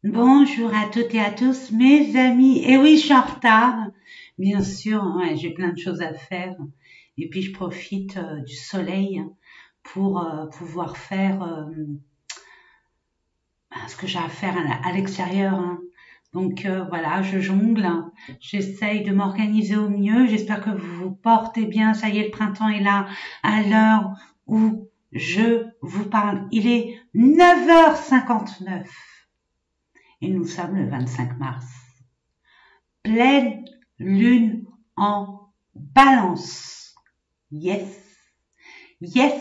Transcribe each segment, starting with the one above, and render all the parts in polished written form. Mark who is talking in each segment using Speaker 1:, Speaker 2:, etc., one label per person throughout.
Speaker 1: Bonjour à toutes et à tous, mes amis. Et oui, je suis en retard. Bien sûr, ouais, j'ai plein de choses à faire. Et puis, je profite du soleil pour pouvoir faire ce que j'ai à faire à l'extérieur, hein. Donc voilà, je jongle. J'essaye de m'organiser au mieux. J'espère que vous vous portez bien. Ça y est, le printemps est là à l'heure où je vous parle. Il est 9h59 et nous sommes le 25 mars. Pleine lune en balance. Yes, yes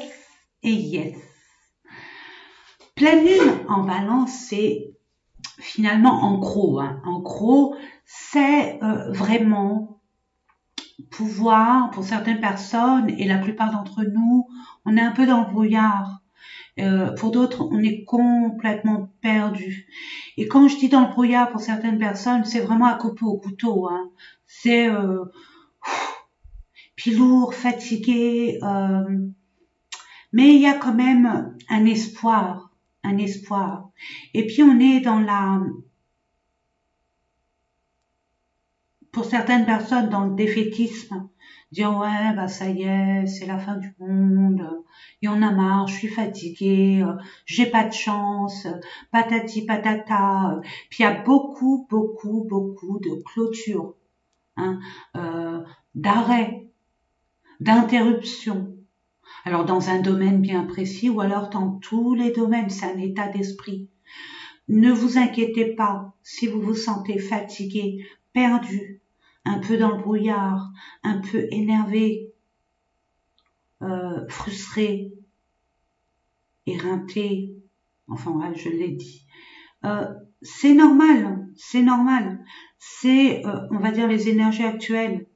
Speaker 1: et yes. Pleine lune en balance, c'est finalement en gros. En gros, c'est vraiment pouvoir, pour certaines personnes, et la plupart d'entre nous, on est un peu dans le brouillard. Pour d'autres, on est complètement perdu. Et quand je dis dans le brouillard pour certaines personnes, c'est vraiment à couper au couteau, hein. C'est puis lourd, fatigué, mais il y a quand même un espoir, un espoir. Et puis on est dans pour certaines personnes, dans le défaitisme, dire ouais, bah ça y est, c'est la fin du monde, il y en a marre, je suis fatiguée, j'ai pas de chance, patati patata. Puis il y a beaucoup, beaucoup, beaucoup de clôtures, hein, d'arrêt, d'interruption. Alors dans un domaine bien précis ou alors dans tous les domaines, c'est un état d'esprit. Ne vous inquiétez pas si vous vous sentez fatigué, perdu, un peu dans le brouillard, un peu énervé, frustré, éreinté, enfin ouais, je l'ai dit. C'est normal, c'est normal. C'est, on va dire, les énergies actuelles.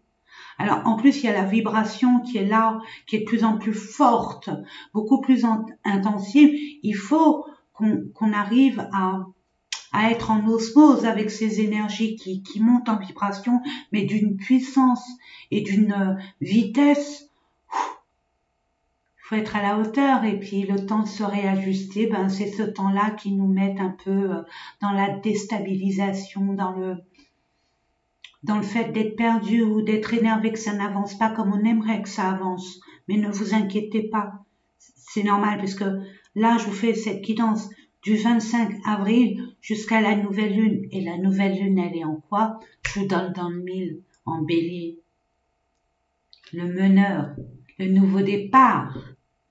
Speaker 1: Alors en plus, il y a la vibration qui est là, qui est de plus en plus forte, beaucoup plus intensive. Il faut qu'on arrive à être en osmose avec ces énergies qui montent en vibration, mais d'une puissance et d'une vitesse. Il faut être à la hauteur et puis le temps de se réajuster, ben c'est ce temps-là qui nous met un peu dans la déstabilisation, dans le fait d'être perdu ou d'être énervé que ça n'avance pas comme on aimerait que ça avance. Mais ne vous inquiétez pas, c'est normal parce que là, je vous fais cette guidance du 25 avril jusqu'à la nouvelle lune. Et la nouvelle lune, elle est en quoi? Je vous donne dans le mille, en bélier. Le meneur, le nouveau départ,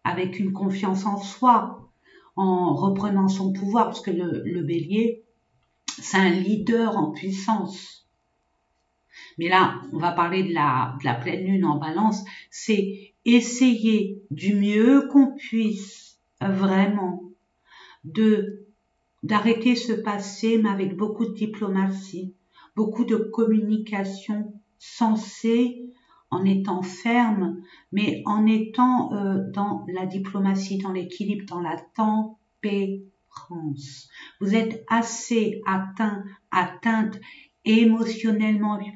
Speaker 1: avec une confiance en soi, en reprenant son pouvoir, parce que le bélier, c'est un leader en puissance. Mais là, on va parler de la pleine lune en balance, c'est essayer du mieux qu'on puisse vraiment d'arrêter ce passé, mais avec beaucoup de diplomatie, beaucoup de communication sensée, en étant ferme, mais en étant dans la diplomatie, dans l'équilibre, dans la tempérance. Vous êtes assez atteinte émotionnellement, et puis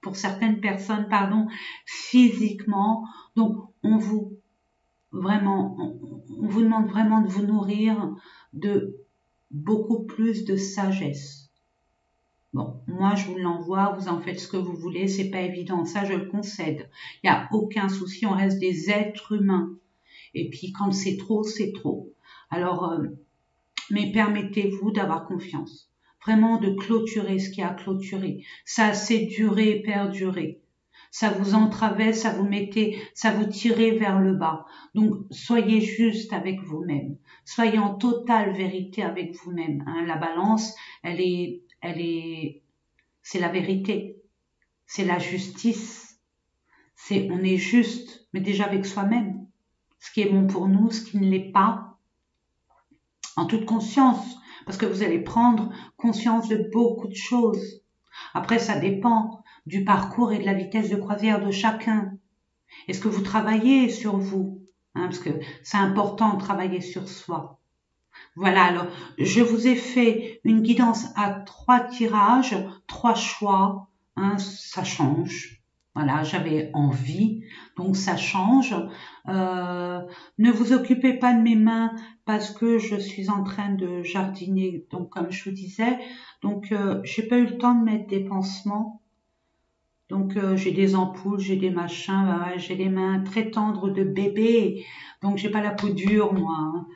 Speaker 1: pour certaines personnes, pardon, physiquement. Donc, on vous demande vraiment de vous nourrir de beaucoup plus de sagesse. Bon, moi je vous l'envoie, vous en faites ce que vous voulez, c'est pas évident, ça je le concède. Il n'y a aucun souci, on reste des êtres humains. Et puis quand c'est trop, c'est trop. Alors, mais permettez-vous d'avoir confiance. Vraiment de clôturer ce qui a clôturé. Ça a assez duré et perduré. Ça vous entravait, ça vous tirait vers le bas. Donc, soyez juste avec vous-même. Soyez en totale vérité avec vous-même, hein. La balance, c'est la vérité. C'est la justice. On est juste, mais déjà avec soi-même. Ce qui est bon pour nous, ce qui ne l'est pas. En toute conscience. Parce que vous allez prendre conscience de beaucoup de choses. Après, ça dépend du parcours et de la vitesse de croisière de chacun. Est-ce que vous travaillez sur vous, hein, parce que c'est important de travailler sur soi. Voilà, alors je vous ai fait une guidance à 3 tirages, 3 choix, hein, ça change. Voilà, j'avais envie, donc ça change. Ne vous occupez pas de mes mains parce que je suis en train de jardiner, donc comme je vous disais, donc j'ai pas eu le temps de mettre des pansements. Donc j'ai des ampoules, j'ai des machins, ouais, j'ai les mains très tendres de bébé, donc j'ai pas la peau dure moi, hein.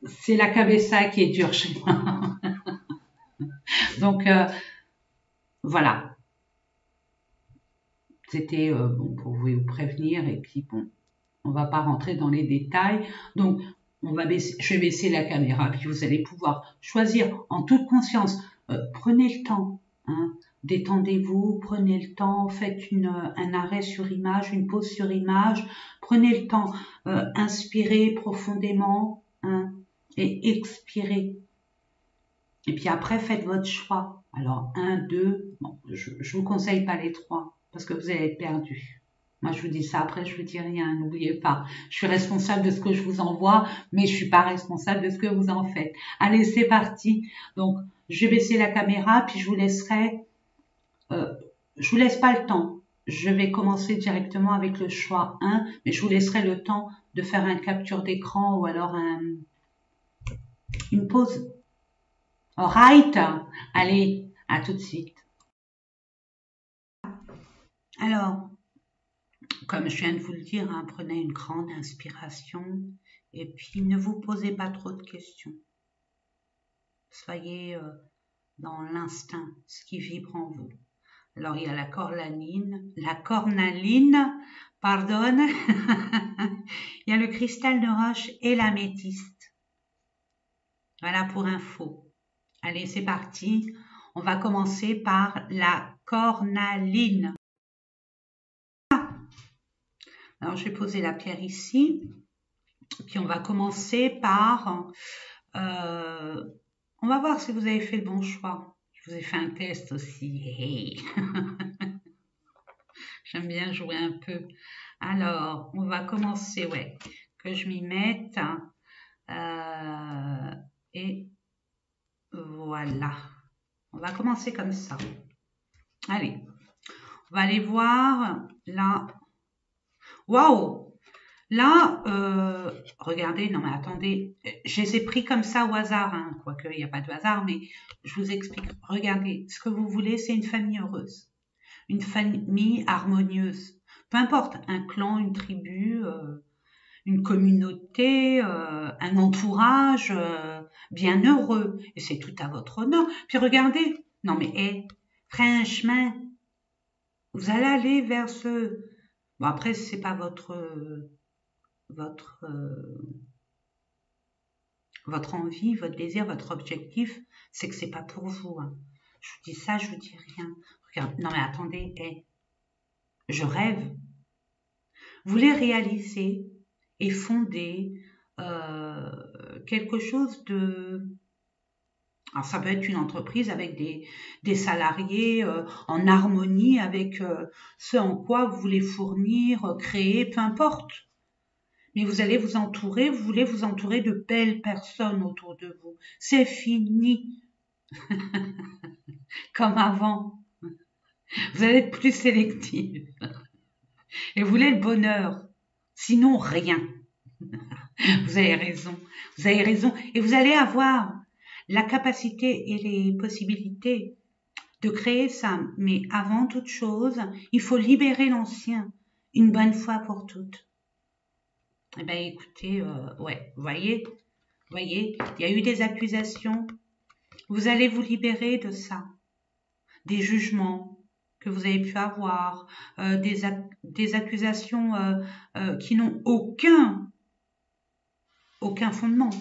Speaker 1: C'est la cabessa qui est dure chez moi. Donc voilà, c'était bon pour vous prévenir et puis bon, on va pas rentrer dans les détails. Donc je vais baisser la caméra puis vous allez pouvoir choisir en toute conscience. Prenez le temps, hein. Détendez-vous, prenez le temps, faites un arrêt sur image, une pause sur image, prenez le temps, inspirez profondément, hein, et expirez. Et puis après, faites votre choix. Alors, 1, 2, bon, je vous conseille pas les 3, parce que vous allez être perdu. Moi, je vous dis ça, après, je vous dis rien, n'oubliez pas. Je suis responsable de ce que je vous envoie, mais je suis pas responsable de ce que vous en faites. Allez, c'est parti. Donc, je vais baisser la caméra, puis je vous laisserai, je vous laisse pas le temps. Je vais commencer directement avec le choix 1, mais je vous laisserai le temps de faire une capture d'écran ou alors une pause. Alright, allez, à tout de suite. Alors, comme je viens de vous le dire, hein, prenez une grande inspiration et puis ne vous posez pas trop de questions. Soyez dans l'instinct, ce qui vibre en vous. Alors, il y a la cornaline, pardon, il y a le cristal de roche et l'améthyste. Voilà pour info. Allez, c'est parti. On va commencer par la cornaline. Alors, je vais poser la pierre ici. Puis, on va commencer par... on va voir si vous avez fait le bon choix. Je vous ai fait un test aussi. Hey. J'aime bien jouer un peu. Alors, on va commencer, ouais, que je m'y mette. Et voilà. On va commencer comme ça. Allez, on va aller voir là. Waouh! Là, regardez, non mais attendez, je les ai pris comme ça au hasard, hein, quoique il n'y a pas de hasard, mais je vous explique. Regardez, ce que vous voulez, c'est une famille heureuse, une famille harmonieuse. Peu importe, un clan, une tribu, une communauté, un entourage bien heureux. Et c'est tout à votre honneur. Puis regardez, non mais franchement, vous allez aller vers ce... Bon après, c'est pas votre envie, votre désir, votre objectif, c'est que c'est pas pour vous. Hein. Je vous dis ça, je vous dis rien. Regarde, non mais attendez, je rêve. Vous voulez réaliser et fonder quelque chose de... Alors ça peut être une entreprise avec des salariés en harmonie avec ce en quoi vous voulez fournir, créer, peu importe. Mais vous allez vous entourer, vous voulez vous entourer de belles personnes autour de vous. C'est fini. Comme avant. Vous allez être plus sélectif. Et vous voulez le bonheur. Sinon, rien. Vous avez raison. Vous avez raison. Et vous allez avoir la capacité et les possibilités de créer ça. Mais avant toute chose, il faut libérer l'ancien une bonne fois pour toutes. Eh bien, écoutez, ouais, vous voyez, il y a eu des accusations. Vous allez vous libérer de ça. Des jugements que vous avez pu avoir, des accusations qui n'ont aucun fondement.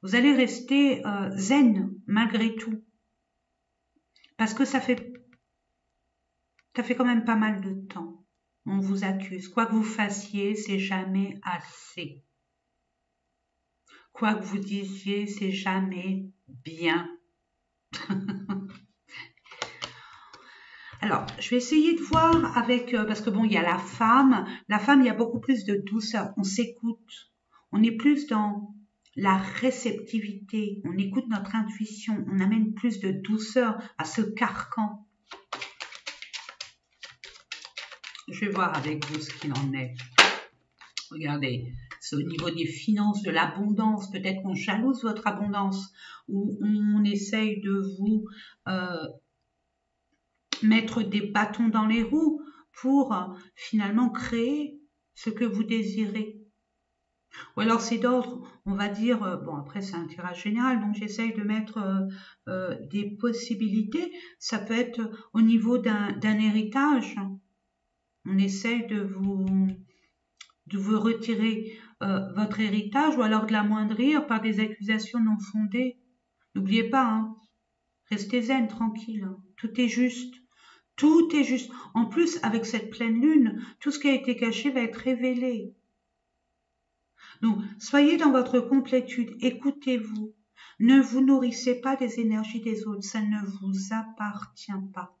Speaker 1: Vous allez rester zen malgré tout. Parce que ça fait quand même pas mal de temps. On vous accuse. Quoi que vous fassiez, c'est jamais assez. Quoi que vous disiez, c'est jamais bien. Alors, je vais essayer de voir avec... parce que bon, il y a la femme. La femme, il y a beaucoup plus de douceur. On s'écoute. On est plus dans la réceptivité. On écoute notre intuition. On amène plus de douceur à ce carcan. Je vais voir avec vous ce qu'il en est. Regardez, c'est au niveau des finances, de l'abondance. Peut-être qu'on jalouse votre abondance ou on essaye de vous mettre des bâtons dans les roues pour finalement créer ce que vous désirez. Ou alors c'est d'ordre, on va dire, bon après c'est un tirage général, donc j'essaye de mettre des possibilités. Ça peut être au niveau d'un héritage. On essaye de vous retirer votre héritage ou alors de l'amoindrir par des accusations non fondées. N'oubliez pas, hein, restez zen, tranquille, hein. Tout est juste. Tout est juste. En plus, avec cette pleine lune, tout ce qui a été caché va être révélé. Donc, soyez dans votre complétude, écoutez-vous. Ne vous nourrissez pas des énergies des autres, ça ne vous appartient pas.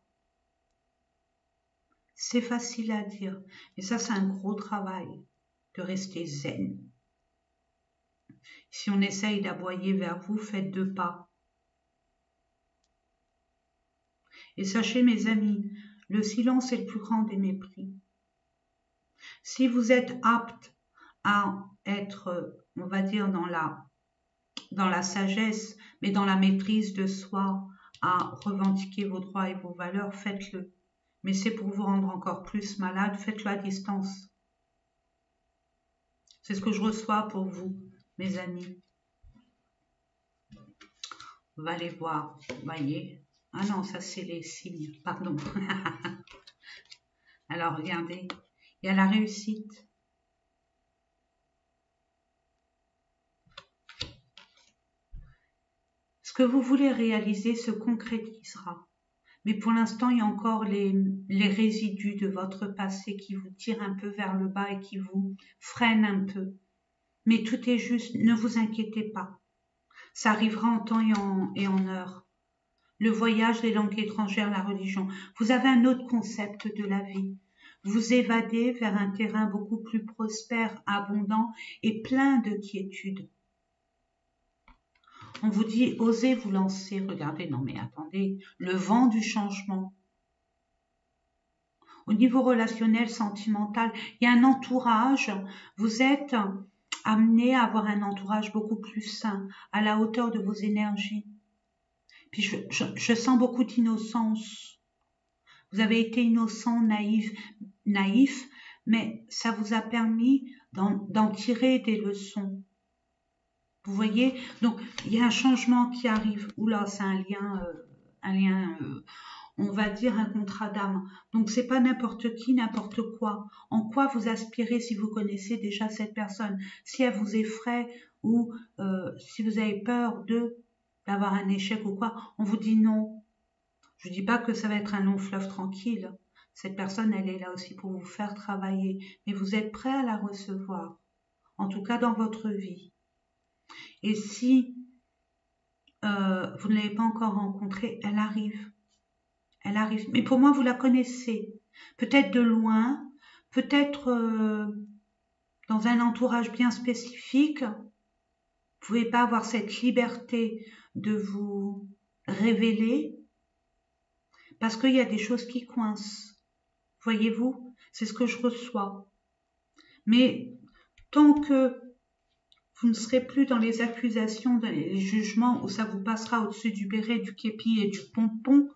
Speaker 1: C'est facile à dire, mais ça, c'est un gros travail de rester zen. Si on essaye d'aboyer vers vous, faites 2 pas. Et sachez, mes amis, le silence est le plus grand des mépris. Si vous êtes apte à être, on va dire, dans la sagesse, mais dans la maîtrise de soi, à revendiquer vos droits et vos valeurs, faites-le. Mais c'est pour vous rendre encore plus malade, faites-le à distance. C'est ce que je reçois pour vous, mes amis. On va aller voir, vous voyez. Ah non, ça c'est les signes, pardon. Alors regardez, il y a la réussite. Ce que vous voulez réaliser se concrétisera. Mais pour l'instant, il y a encore les résidus de votre passé qui vous tirent un peu vers le bas et qui vous freinent un peu. Mais tout est juste, ne vous inquiétez pas. Ça arrivera en temps et en heure. Le voyage, les langues étrangères, la religion. Vous avez un autre concept de la vie. Vous évadez vers un terrain beaucoup plus prospère, abondant et plein de quiétude. On vous dit, osez vous lancer. Regardez, non mais attendez, le vent du changement. Au niveau relationnel, sentimental, il y a un entourage. Vous êtes amené à avoir un entourage beaucoup plus sain, à la hauteur de vos énergies. Puis je sens beaucoup d'innocence. Vous avez été innocent, naïf, mais ça vous a permis d'en tirer des leçons. Vous voyez, donc il y a un changement qui arrive. Oula, c'est un lien, on va dire un contrat d'âme. Donc c'est pas n'importe qui, n'importe quoi. En quoi vous aspirez si vous connaissez déjà cette personne, si elle vous effraie ou si vous avez peur d'avoir un échec ou quoi, on vous dit non. Je ne dis pas que ça va être un long fleuve tranquille. Cette personne, elle est là aussi pour vous faire travailler, mais vous êtes prêt à la recevoir, en tout cas dans votre vie. Et si vous ne l'avez pas encore rencontrée, elle arrive. Elle arrive. Mais pour moi, vous la connaissez. Peut-être de loin, peut-être dans un entourage bien spécifique. Vous ne pouvez pas avoir cette liberté de vous révéler parce qu'il y a des choses qui coincent. Voyez-vous, c'est ce que je reçois. Mais tant que vous ne serez plus dans les accusations, dans les jugements où ça vous passera au-dessus du béret, du képi et du pompon,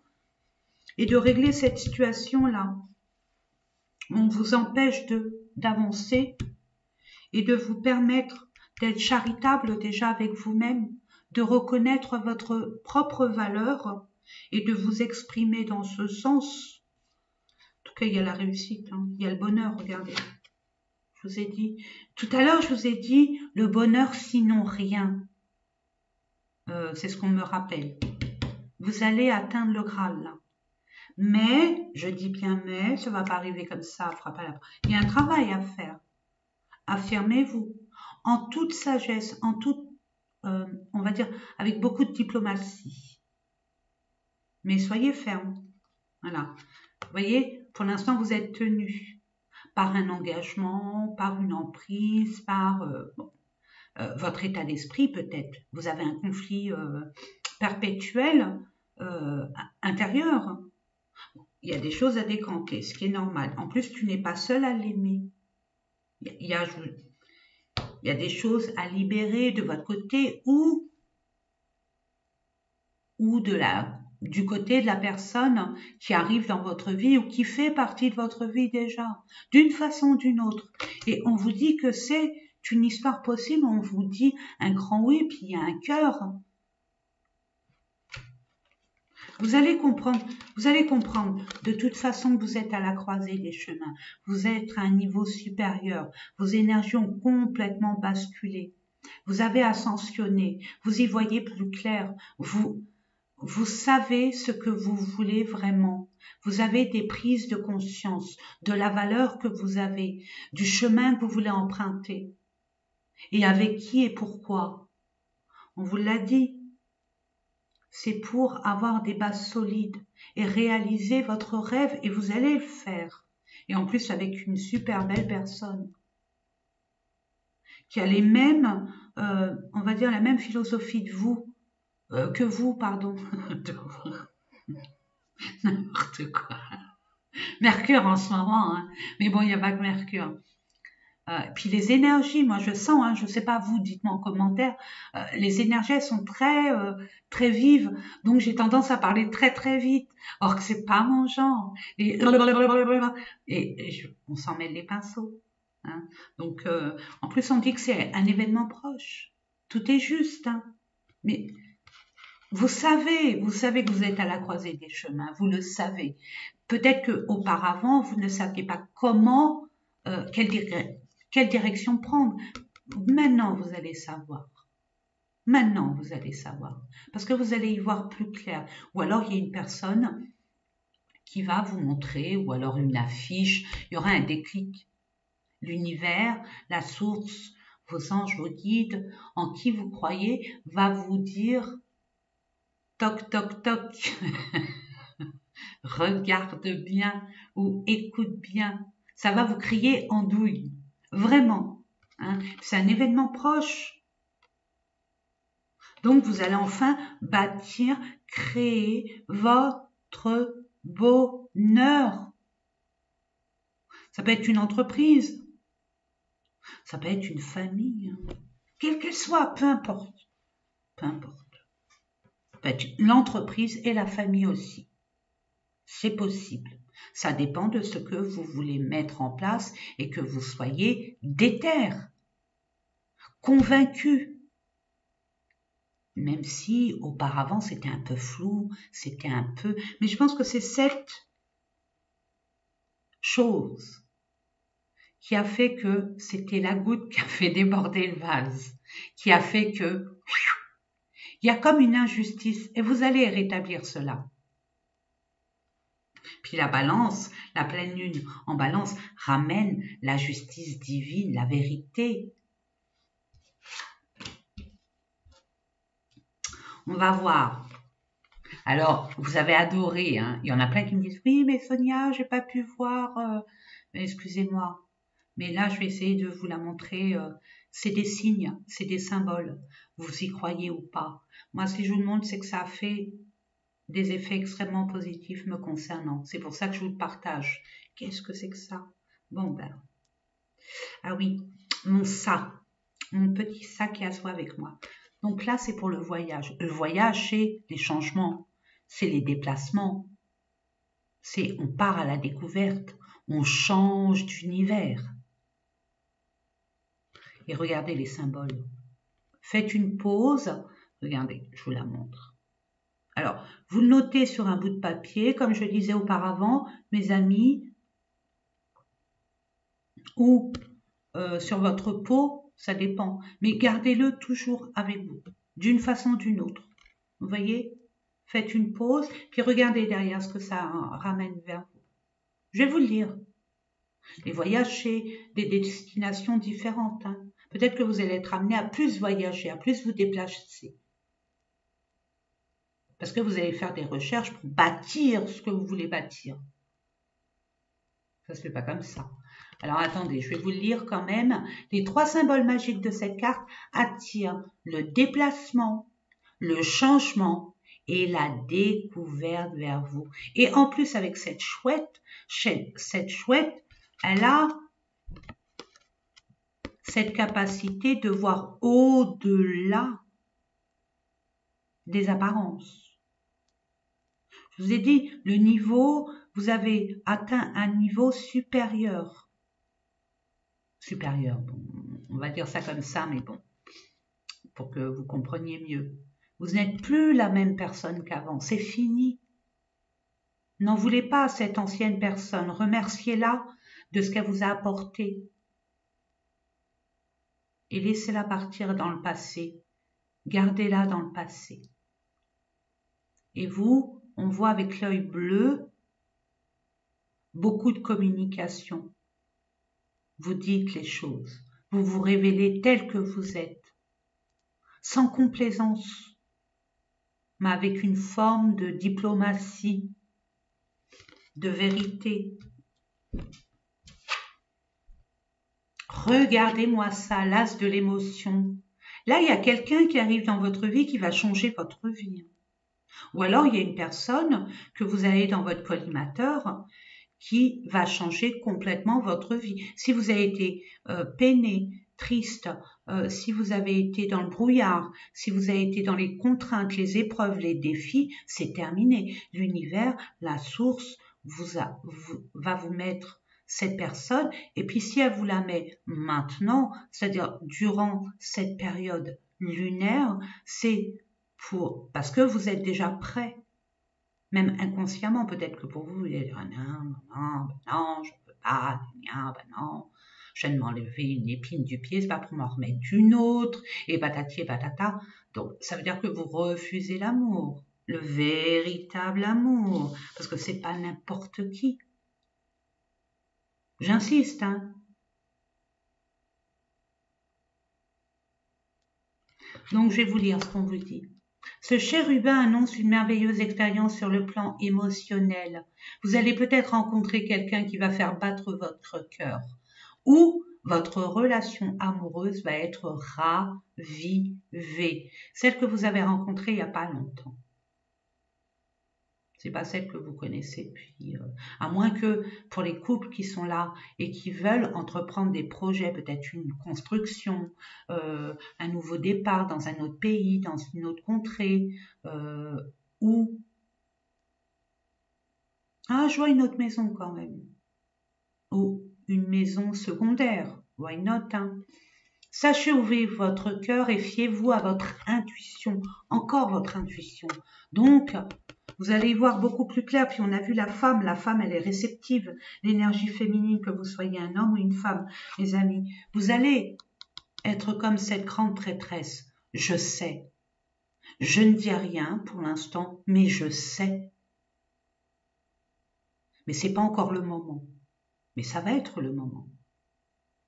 Speaker 1: et de régler cette situation-là, on vous empêche d'avancer et de vous permettre d'être charitable déjà avec vous-même, de reconnaître votre propre valeur et de vous exprimer dans ce sens. En tout cas, il y a la réussite, hein, il y a le bonheur, regardez. Je vous ai dit, tout à l'heure, je vous ai dit le bonheur sinon rien. C'est ce qu'on me rappelle. Vous allez atteindre le Graal là. Mais, je dis bien mais, ça ne va pas arriver comme ça, frappe à la porte. Il y a un travail à faire. Affirmez-vous en toute sagesse, en toute, on va dire, avec beaucoup de diplomatie. Mais soyez ferme. Voilà. Vous voyez, pour l'instant, vous êtes tenu par un engagement, par une emprise, par votre état d'esprit peut-être. Vous avez un conflit perpétuel intérieur. Il y a des choses à décanter, ce qui est normal. En plus, tu n'es pas seul à l'aimer. Il y a des choses à libérer de votre côté ou du côté de la personne qui arrive dans votre vie ou qui fait partie de votre vie déjà, d'une façon ou d'une autre. Et on vous dit que c'est une histoire possible, on vous dit un grand oui, puis il y a un cœur. Vous allez comprendre, de toute façon que vous êtes à la croisée des chemins, vous êtes à un niveau supérieur, vos énergies ont complètement basculé, vous avez ascensionné, vous y voyez plus clair, vous savez ce que vous voulez vraiment. Vous avez des prises de conscience de la valeur que vous avez, du chemin que vous voulez emprunter. Et avec qui et pourquoi. On vous l'a dit. C'est pour avoir des bases solides et réaliser votre rêve et vous allez le faire. Et en plus avec une super belle personne qui a les mêmes, on va dire la même philosophie de vous. Que vous, pardon. N'importe quoi. Mercure en ce moment, hein. Mais bon, il n'y a pas que Mercure. Puis les énergies, moi je sens, hein, je ne sais pas vous, dites-moi en commentaire, les énergies elles sont très vives, donc j'ai tendance à parler très très vite, or que c'est pas mon genre. On s'en mêle les pinceaux. Hein. Donc en plus on dit que c'est un événement proche. Tout est juste, hein. Mais vous savez que vous êtes à la croisée des chemins, vous le savez. Peut-être qu'auparavant, vous ne saviez pas comment, quelle direction prendre. Maintenant, vous allez savoir. Maintenant, vous allez savoir. Parce que vous allez y voir plus clair. Ou alors, il y a une personne qui va vous montrer, ou alors une affiche, il y aura un déclic. L'univers, la source, vos anges, vos guides, en qui vous croyez, va vous dire toc, toc, toc. Regarde bien ou écoute bien. Ça va vous crier andouille. Vraiment. Hein. C'est un événement proche. Donc, vous allez enfin bâtir, créer votre bonheur. Ça peut être une entreprise. Ça peut être une famille. Hein. Quelle qu'elle soit, peu importe. Peu importe. Ça peut être l'entreprise et la famille aussi. C'est possible. Ça dépend de ce que vous voulez mettre en place et que vous soyez déter, convaincu. Même si auparavant c'était un peu flou, c'était un peu... Mais je pense que c'est cette chose qui a fait que c'était la goutte qui a fait déborder le vase, qui a fait que... Il y a comme une injustice et vous allez rétablir cela. Puis la balance, la pleine lune en balance ramène la justice divine, la vérité. On va voir. Alors, vous avez adoré, hein. Il y en a plein qui me disent « Oui, mais Sonia, j'ai pas pu voir. Excusez-moi. Mais là, je vais essayer de vous la montrer. C'est des signes, c'est des symboles. Vous y croyez ou pas. Moi, si je vous le montre, c'est que ça a fait des effets extrêmement positifs me concernant. C'est pour ça que je vous le partage. Qu'est-ce que c'est que ça? Bon, ben... Ah oui, mon petit sac qui assoit avec moi. Donc là, c'est pour le voyage. Le voyage, c'est les changements, c'est les déplacements. C'est on part à la découverte, on change d'univers. Et regardez les symboles. Faites une pause. Regardez, je vous la montre. Alors, vous le notez sur un bout de papier, comme je le disais auparavant, mes amis, ou sur votre peau, ça dépend. Mais gardez-le toujours avec vous, d'une façon ou d'une autre. Vous voyez? Faites une pause, puis regardez derrière ce que ça ramène vers vous. Je vais vous le lire. Les voyages, c'est des destinations différentes. Hein. Peut-être que vous allez être amené à plus voyager, à plus vous déplacer. Parce que vous allez faire des recherches pour bâtir ce que vous voulez bâtir. Ça ne se fait pas comme ça. Alors attendez, je vais vous le lire quand même. Les 3 symboles magiques de cette carte attirent le déplacement, le changement et la découverte vers vous. Et en plus, avec cette chouette, elle a cette capacité de voir au-delà des apparences. Je vous ai dit, le niveau, vous avez atteint un niveau supérieur. Supérieur, bon, on va dire ça comme ça, mais bon, pour que vous compreniez mieux. Vous n'êtes plus la même personne qu'avant, c'est fini. N'en voulez pas à cette ancienne personne, remerciez-la de ce qu'elle vous a apporté. Et laissez-la partir dans le passé, gardez-la dans le passé. Et vous, on voit avec l'œil bleu beaucoup de communication. Vous dites les choses, vous vous révélez tel que vous êtes, sans complaisance, mais avec une forme de diplomatie, de vérité. Regardez-moi ça, l'as de l'émotion. Là, il y a quelqu'un qui arrive dans votre vie qui va changer votre vie. Ou alors, il y a une personne que vous avez dans votre collimateur qui va changer complètement votre vie. Si vous avez été peiné, triste, si vous avez été dans le brouillard, si vous avez été dans les contraintes, les épreuves, les défis, c'est terminé. L'univers, la source, va vous mettre cette personne, et puis si elle vous la met maintenant, c'est-à-dire durant cette période lunaire, c'est parce que vous êtes déjà prêt. Même inconsciemment, peut-être que pour vous, vous allez dire non, je ne peux pas, non, je viens de m'enlever une épine du pied, c'est pas pour m'en remettre une autre, et patati et patata. Donc, ça veut dire que vous refusez l'amour, le véritable amour, parce que c'est pas n'importe qui. J'insiste, hein. Donc, je vais vous lire ce qu'on vous dit. Ce chérubin annonce une merveilleuse expérience sur le plan émotionnel. Vous allez peut-être rencontrer quelqu'un qui va faire battre votre cœur. Ou votre relation amoureuse va être ravivée. Celle que vous avez rencontrée il n'y a pas longtemps. C'est pas celle que vous connaissez depuis, à moins que pour les couples qui sont là et qui veulent entreprendre des projets, peut-être une construction, un nouveau départ dans un autre pays, dans une autre contrée, ou je vois une autre maison quand même, ou une maison secondaire, why not, hein. Sachez ouvrir votre cœur et fiez-vous à votre intuition, encore votre intuition. Donc, vous allez y voir beaucoup plus clair. Puis on a vu la femme elle est réceptive. L'énergie féminine, que vous soyez un homme ou une femme, mes amis. Vous allez être comme cette grande prêtresse. Je sais. Je ne dis rien pour l'instant, mais je sais. Mais c'est pas encore le moment. Mais ça va être le moment.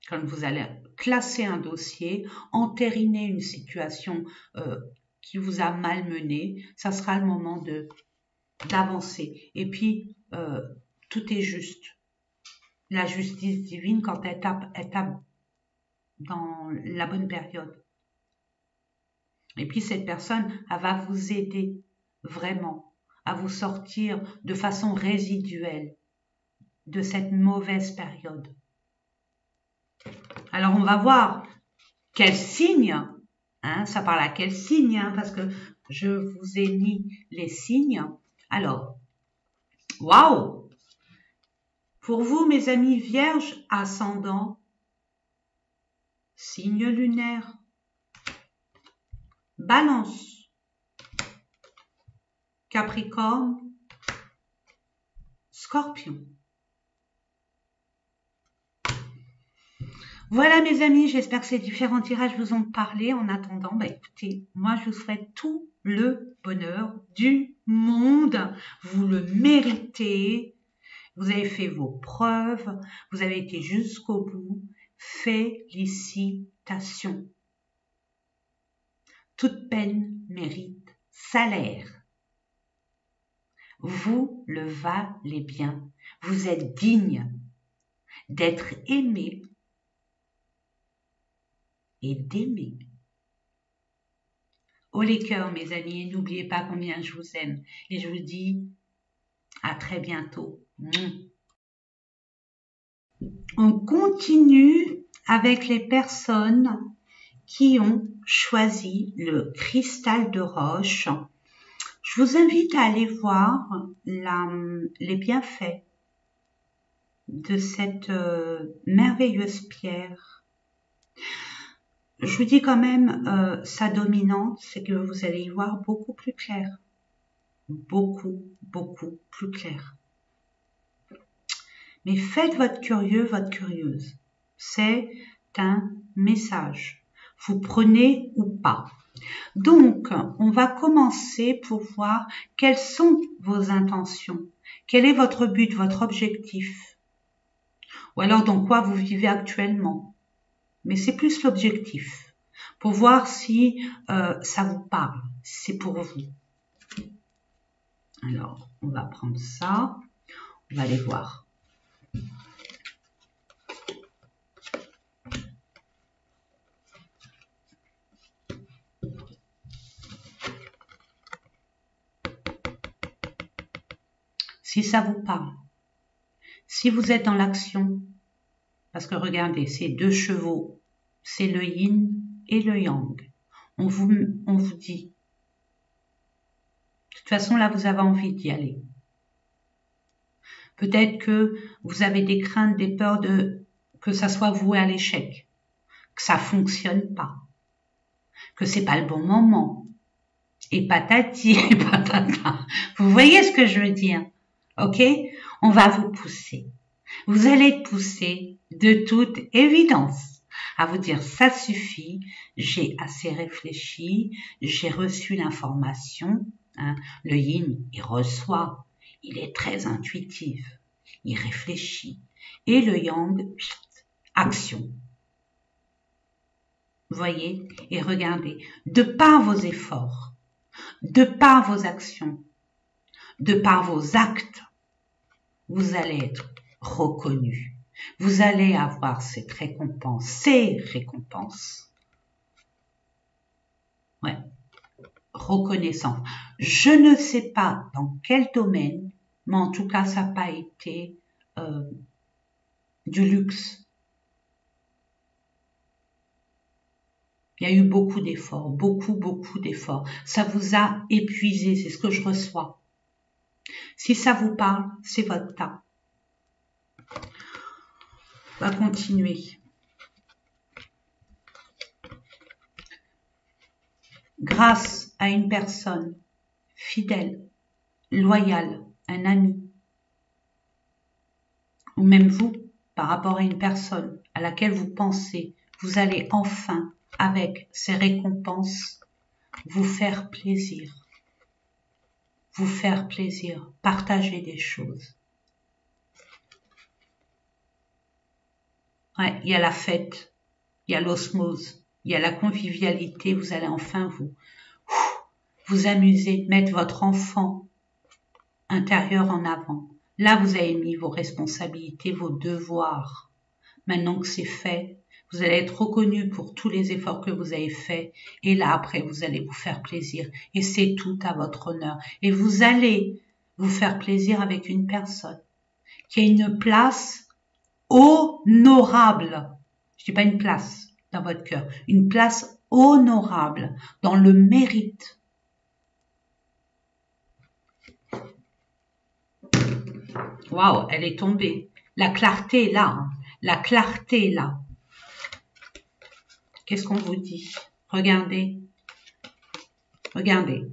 Speaker 1: Quand vous allez classer un dossier, entériner une situation qui vous a malmené, ça sera le moment d'avancer. Et puis, tout est juste. La justice divine, quand elle tape dans la bonne période. Et puis, cette personne, elle va vous aider vraiment à vous sortir de façon résiduelle de cette mauvaise période. Alors, on va voir quel signe, hein, ça parle à quel signe, hein, parce que je vous ai mis les signes. Alors, waouh! Pour vous, mes amis vierges, ascendant, signe lunaire, Balance, Capricorne, Scorpion. Voilà mes amis, j'espère que ces différents tirages vous ont parlé. En attendant, écoutez, moi je vous souhaite tout le bonheur du monde. Vous le méritez. Vous avez fait vos preuves. Vous avez été jusqu'au bout. Félicitations. Toute peine mérite salaire. Vous le valez bien. Vous êtes digne d'être aimé et d'aimer. haut les cœurs, mes amis, et n'oubliez pas combien je vous aime. Et je vous dis à très bientôt. On continue avec les personnes qui ont choisi le cristal de roche. Je vous invite à aller voir les bienfaits de cette merveilleuse pierre. Je vous dis quand même, sa dominante, c'est que vous allez y voir beaucoup plus clair. Beaucoup, beaucoup plus clair. Mais faites votre curieux, votre curieuse. C'est un message. Vous prenez ou pas. Donc, on va commencer pour voir quelles sont vos intentions. Quel est votre but, votre objectif? Ou alors dans quoi vous vivez actuellement. Mais c'est plus l'objectif. Pour voir si ça vous parle. C'est pour vous. Alors, on va prendre ça. On va aller voir. Si ça vous parle, si vous êtes dans l'action, parce que regardez, ces deux chevaux, c'est le yin et le yang. On vous dit, de toute façon là vous avez envie d'y aller. Peut-être que vous avez des craintes, des peurs que ça soit voué à l'échec, que ça fonctionne pas, que c'est pas le bon moment, et patati et patata. Vous voyez ce que je veux dire? Ok? On va vous pousser. Vous allez être poussé de toute évidence à vous dire ça suffit, j'ai assez réfléchi, j'ai reçu l'information. Hein, le yin, il reçoit, il est très intuitif, il réfléchit. Et le yang, action. Voyez et regardez, de par vos efforts, de par vos actions, de par vos actes, vous allez être reconnu. Vous allez avoir cette récompense, ces récompenses. Ouais. Reconnaissance. Je ne sais pas dans quel domaine, mais en tout cas, ça n'a pas été du luxe. Il y a eu beaucoup d'efforts, beaucoup d'efforts. Ça vous a épuisé, c'est ce que je reçois. Si ça vous parle, c'est votre tas. On va continuer. Grâce à une personne fidèle, loyale, un ami, ou même vous, par rapport à une personne à laquelle vous pensez, vous allez enfin, avec ces récompenses, vous faire plaisir. Vous faire plaisir, partager des choses. Ouais, il y a la fête, il y a l'osmose, il y a la convivialité, vous allez enfin vous amuser, mettre votre enfant intérieur en avant. Là, vous avez mis vos responsabilités, vos devoirs. Maintenant que c'est fait, vous allez être reconnu pour tous les efforts que vous avez faits. Et là, après, vous allez vous faire plaisir. Et c'est tout à votre honneur. Et vous allez vous faire plaisir avec une personne qui a une place honorable. Je dis pas une place dans votre cœur. Une place honorable dans le mérite. Waouh, elle est tombée. La clarté est là. Hein. La clarté est là. Qu'est-ce qu'on vous dit? Regardez. Regardez.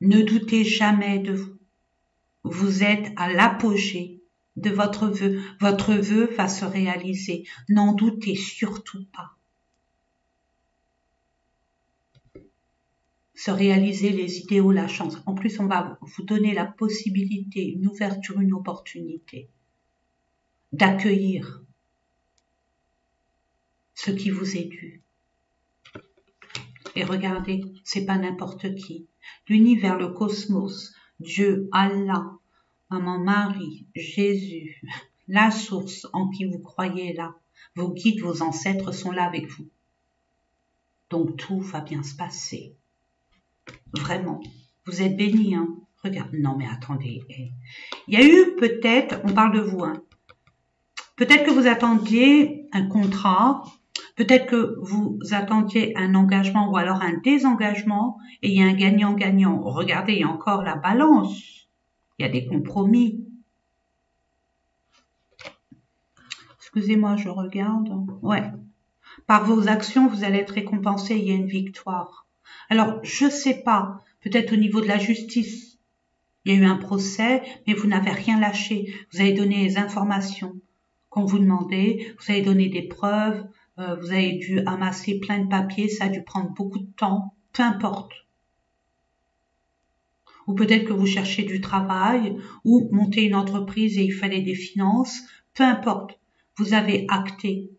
Speaker 1: Ne doutez jamais de vous. Vous êtes à l'apogée de votre vœu. Votre vœu va se réaliser. N'en doutez surtout pas. Se réaliser les idéaux, la chance. En plus, on va vous donner la possibilité, une ouverture, une opportunité d'accueillir ce qui vous est dû. Et regardez, c'est pas n'importe qui. L'univers, le cosmos, Dieu, Allah, Maman Marie, Jésus, la source en qui vous croyez là, vos guides, vos ancêtres sont là avec vous. Donc tout va bien se passer. Vraiment. Vous êtes bénis, hein. Regarde. Non mais attendez. Il y a eu peut-être, on parle de vous, hein. Peut-être que vous attendiez un contrat, peut-être que vous attendiez un engagement ou alors un désengagement et il y a un gagnant-gagnant. Regardez, il y a encore la balance. Il y a des compromis. Excusez-moi, je regarde. Ouais. Par vos actions, vous allez être récompensé, il y a une victoire. Alors, je sais pas, peut-être au niveau de la justice, il y a eu un procès, mais vous n'avez rien lâché. Vous avez donné les informations qu'on vous demandait, vous avez donné des preuves, vous avez dû amasser plein de papiers, ça a dû prendre beaucoup de temps, peu importe. Ou peut-être que vous cherchez du travail, ou monter une entreprise et il fallait des finances, peu importe. Vous avez acté,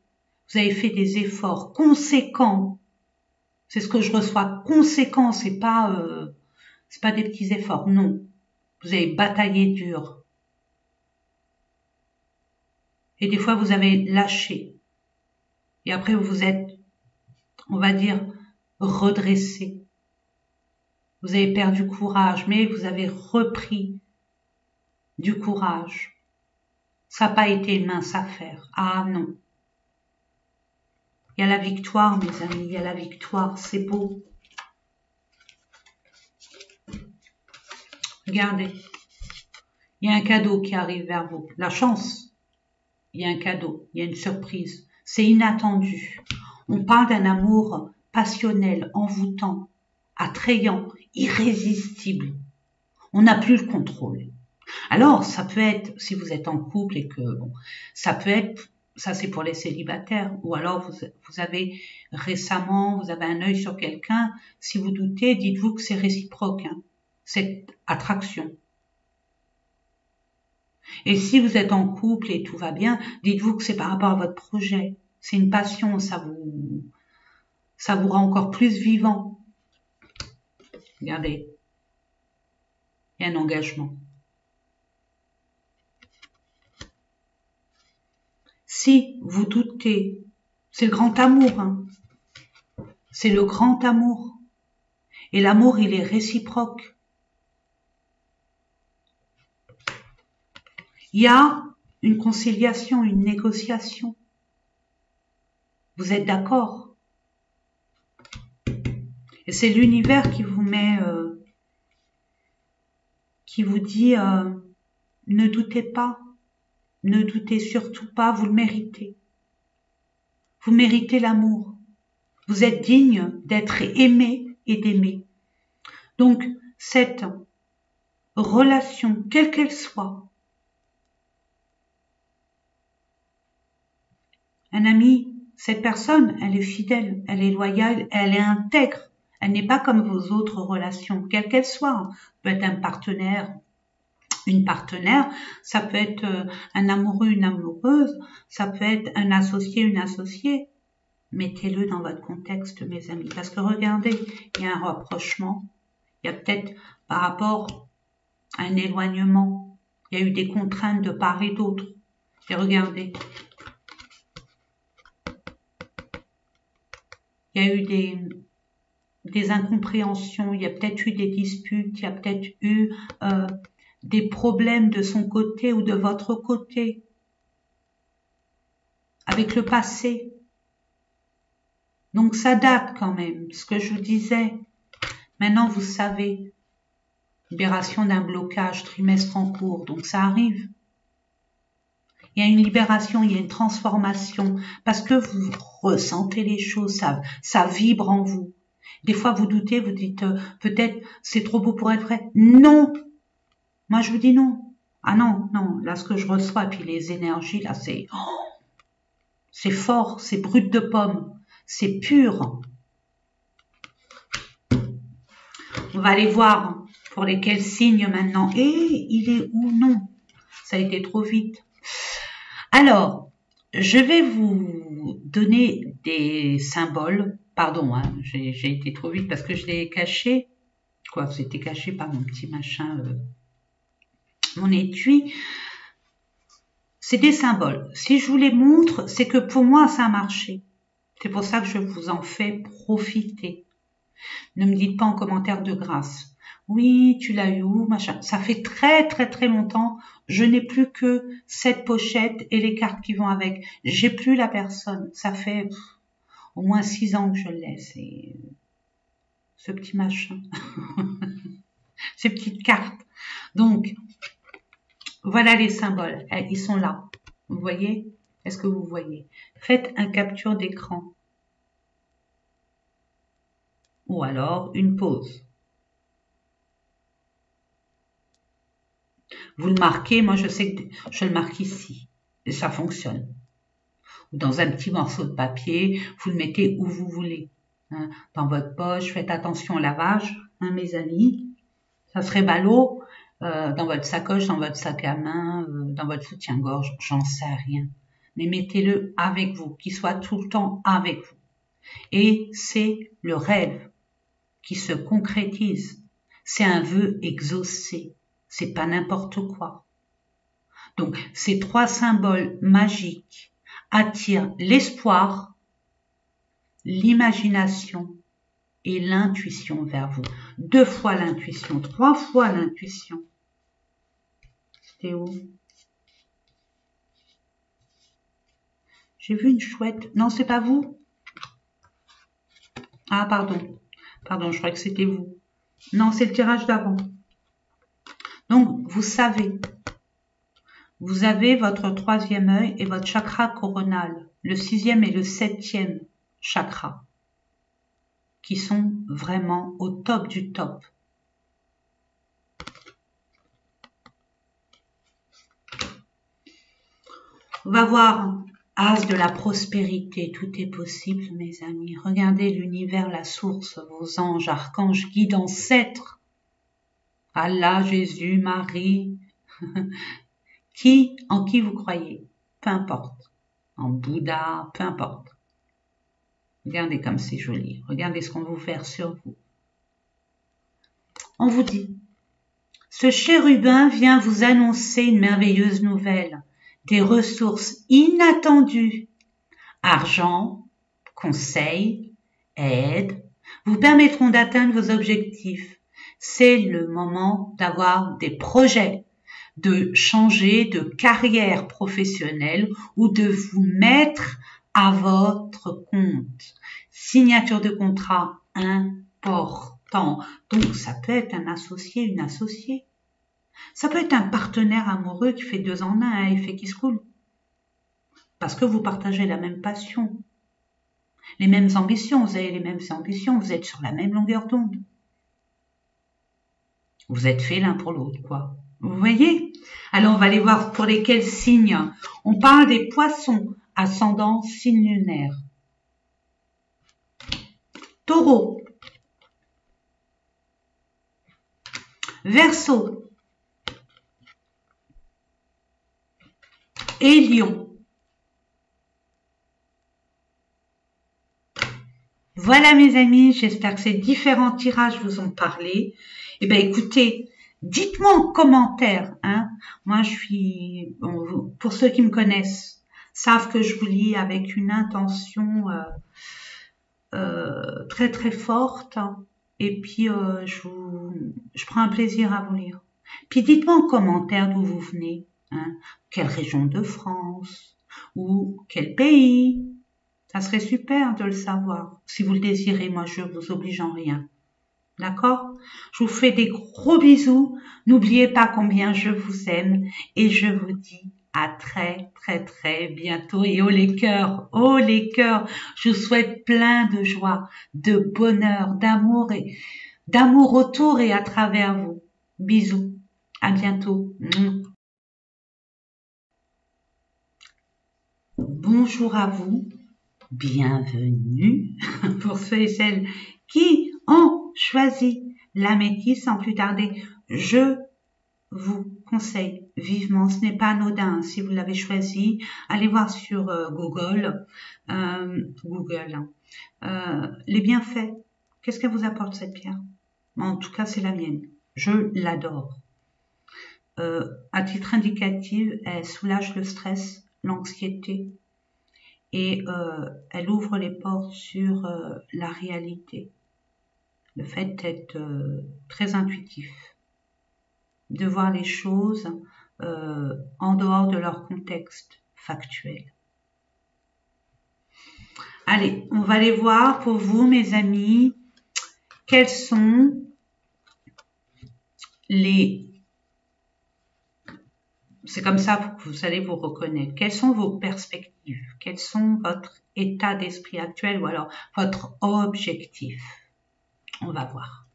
Speaker 1: vous avez fait des efforts conséquents. C'est ce que je reçois, conséquents, c'est pas des petits efforts, non. Vous avez bataillé dur. Et des fois, vous avez lâché. Et après, vous vous êtes, on va dire, redressé. Vous avez perdu courage, mais vous avez repris du courage. Ça n'a pas été une mince affaire. Ah non. Il y a la victoire, mes amis, il y a la victoire. C'est beau. Regardez. Il y a un cadeau qui arrive vers vous. La chance. Il y a un cadeau. Il y a une surprise. C'est inattendu. On parle d'un amour passionnel, envoûtant, attrayant, irrésistible. On n'a plus le contrôle. Alors, ça peut être, si vous êtes en couple et que, bon, ça peut être, ça c'est pour les célibataires, ou alors vous avez récemment, vous avez un œil sur quelqu'un, si vous doutez, dites-vous que c'est réciproque, hein, cette attraction. Et si vous êtes en couple et tout va bien, dites-vous que c'est par rapport à votre projet. C'est une passion, ça vous rend encore plus vivant. Regardez. Il y a un engagement. Si vous doutez, c'est le grand amour, hein. C'est le grand amour. Et l'amour, il est réciproque. Il y a une conciliation, une négociation. Vous êtes d'accord? Et c'est l'univers qui vous met, qui vous dit, ne doutez pas, ne doutez surtout pas, vous le méritez. Vous méritez l'amour. Vous êtes digne d'être aimé et d'aimer. Donc, cette relation, quelle qu'elle soit, un ami, cette personne, elle est fidèle, elle est loyale, elle est intègre. Elle n'est pas comme vos autres relations, quelle qu'elle soit. Ça peut être un partenaire, une partenaire, ça peut être un amoureux, une amoureuse, ça peut être un associé, une associée. Mettez-le dans votre contexte, mes amis. Parce que regardez, il y a un rapprochement. Il y a peut-être par rapport à un éloignement. Il y a eu des contraintes de part et d'autre. Et regardez. Il y a eu des incompréhensions. Il y a peut-être eu des disputes. Il y a peut-être eu des problèmes de son côté ou de votre côté. Avec le passé. Donc ça date quand même, ce que je vous disais. Maintenant, vous savez, libération d'un blocage, trimestre en cours, donc ça arrive. Il y a une libération, il y a une transformation, parce que vous ressentez les choses, ça vibre en vous. Des fois, vous doutez, vous dites, peut-être c'est trop beau pour être vrai. Non, moi je vous dis non. Ah non, non, là ce que je reçois, puis les énergies, là c'est fort, c'est brut de pomme. C'est pur. On va aller voir pour lesquels signes maintenant. Et il est où? Non. Ça a été trop vite. Alors, je vais vous donner des symboles. Pardon, hein, j'ai été trop vite parce que je l'ai caché. Quoi, c'était caché par mon petit machin, mon étui. C'est des symboles. Si je vous les montre, c'est que pour moi, ça a marché. C'est pour ça que je vous en fais profiter. Ne me dites pas en commentaire de grâce. Oui, tu l'as eu où, machin. Ça fait très très très longtemps. Je n'ai plus que cette pochette et les cartes qui vont avec. J'ai plus la personne. Ça fait au moins 6 ans que je l'ai. C'est ce petit machin. Ces petites cartes. Donc, voilà les symboles. Ils sont là. Vous voyez? Est-ce que vous voyez? Faites un capture d'écran. Ou alors une pause. Vous le marquez, moi je sais que je le marque ici. Et ça fonctionne. Ou dans un petit morceau de papier, vous le mettez où vous voulez. Hein, dans votre poche, faites attention au lavage, hein, mes amis. Ça serait ballot. Dans votre sacoche, dans votre sac à main, dans votre soutien-gorge, j'en sais rien. Mais mettez-le avec vous, qu'il soit tout le temps avec vous. Et c'est le rêve qui se concrétise. C'est un vœu exaucé. C'est pas n'importe quoi. Donc, ces 3 symboles magiques attirent l'espoir, l'imagination et l'intuition vers vous. 2 fois l'intuition, 3 fois l'intuition. C'était où? J'ai vu une chouette. Non, c'est pas vous? Ah, pardon. Pardon, je croyais que c'était vous. Non, c'est le tirage d'avant. Donc, vous savez, vous avez votre 3e œil et votre chakra coronal, le 6e et le 7e chakra, qui sont vraiment au top du top. On va voir As de la prospérité, tout est possible, mes amis. Regardez l'univers, la source, vos anges, archanges, guides, ancêtres. Allah, Jésus, Marie, en qui vous croyez, peu importe. En Bouddha, peu importe. Regardez comme c'est joli. Regardez ce qu'on va faire sur vous. On vous dit, ce chérubin vient vous annoncer une merveilleuse nouvelle. Des ressources inattendues, argent, conseils, aide, vous permettront d'atteindre vos objectifs. C'est le moment d'avoir des projets, de changer de carrière professionnelle ou de vous mettre à votre compte. Signature de contrat important. Donc, ça peut être un associé, une associée. Ça peut être un partenaire amoureux qui fait 2 en 1, un effet qui se coule. Parce que vous partagez la même passion, les mêmes ambitions, vous avez les mêmes ambitions, vous êtes sur la même longueur d'onde. Vous êtes faits l'un pour l'autre, quoi. Vous voyez? Alors, on va aller voir pour lesquels signes. On parle des poissons, ascendant signe lunaire. Taureau. Verseau. Et Lion. Voilà mes amis, j'espère que ces différents tirages vous ont parlé. Eh bien écoutez, dites-moi en commentaire. Hein. Moi je suis, bon, pour ceux qui me connaissent, savent que je vous lis avec une intention très très forte. Et puis je prends un plaisir à vous lire. Puis dites-moi en commentaire d'où vous venez. Hein, quelle région de France ou quel pays. Ça serait super de le savoir. Si vous le désirez, moi je vous oblige en rien. D'accord? Je vous fais des gros bisous. N'oubliez pas combien je vous aime et je vous dis à très très très bientôt. Et oh les cœurs, je vous souhaite plein de joie, de bonheur, d'amour autour et à travers vous. Bisous. À bientôt. Bonjour à vous. Bienvenue pour ceux et celles qui ont choisi l'améthyste sans plus tarder. Je vous conseille vivement, ce n'est pas anodin. Si vous l'avez choisi, allez voir sur Google. Les bienfaits. Qu'est-ce qu'elle vous apporte cette pierre? En tout cas, c'est la mienne. Je l'adore. À titre indicatif, elle soulage le stress, l'anxiété. et elle ouvre les portes sur la réalité. Le fait d'être très intuitif, de voir les choses en dehors de leur contexte factuel. Allez, on va aller voir pour vous, mes amis, quels sont les... C'est comme ça que vous allez vous reconnaître. Quelles sont vos perspectives? Quels sont votre état d'esprit actuel ou alors votre objectif? On va voir.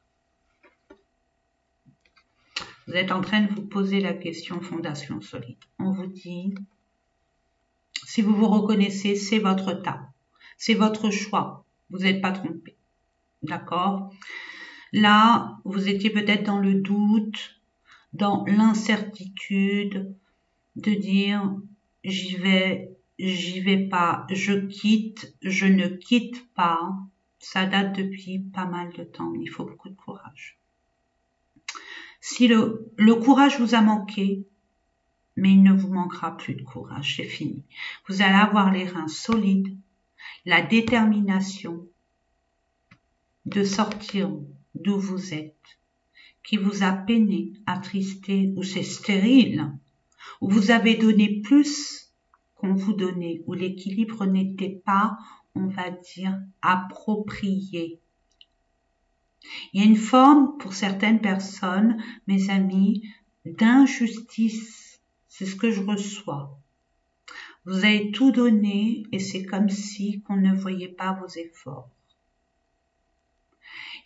Speaker 1: Vous êtes en train de vous poser la question fondation solide. On vous dit, si vous vous reconnaissez, c'est votre tas. C'est votre choix. Vous n'êtes pas trompé. D'accord? Là, vous étiez peut-être dans le doute, dans l'incertitude de dire j'y vais pas, je quitte, je ne quitte pas. Ça date depuis pas mal de temps. Il faut beaucoup de courage. Si le courage vous a manqué, mais il ne vous manquera plus de courage, c'est fini. Vous allez avoir les reins solides, la détermination de sortir d'où vous êtes, qui vous a peiné, attristé, ou c'est stérile, où vous avez donné plus qu'on vous donnait, où l'équilibre n'était pas, on va dire, approprié. Il y a une forme, pour certaines personnes, mes amis, d'injustice. C'est ce que je reçois. Vous avez tout donné et c'est comme si qu'on ne voyait pas vos efforts.